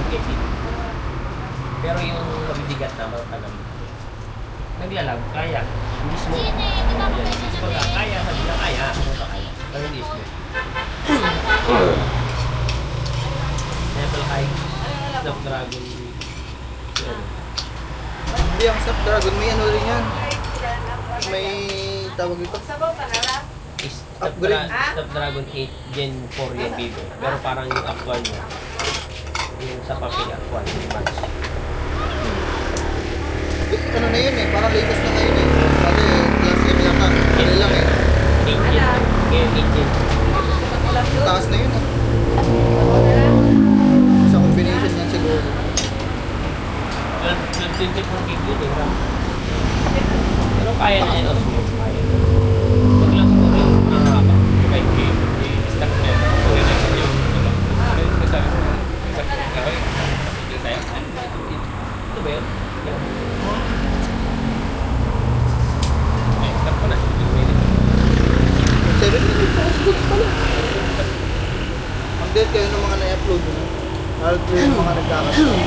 heavy. Pero yung mabibigat na, matagal. Naglalag, kaya. Hindi smooth. Kaya, sabi na kaya. Pero hindi smooth. Level high. Snapdragon. Hindi, ang Snapdragon, may ano rin yan. May tawag ito. Upgrade. Snapdragon 8 Gen 4 yung Vivo. Pero parang yung actual niya, yung sa papel actual, yung match. Ano na yun eh, parang latest na ngayon eh. Pati last year yata, ano lang eh. 8 Gen. Ngayon 8 Gen. Taas na yun eh. Sa combination yan siguro. 24 gig yun eh. Pero kaya na yun, smooth. Kaya. Huwag lang siguro yung mahaba. 5 gig. Stack na yun. Okay na yun. Ito ba yun? Ay, stop ko na. 7 minutes, good pala. Update kayo ng mga na-upload mo. I'll play yung mga nagkakasama.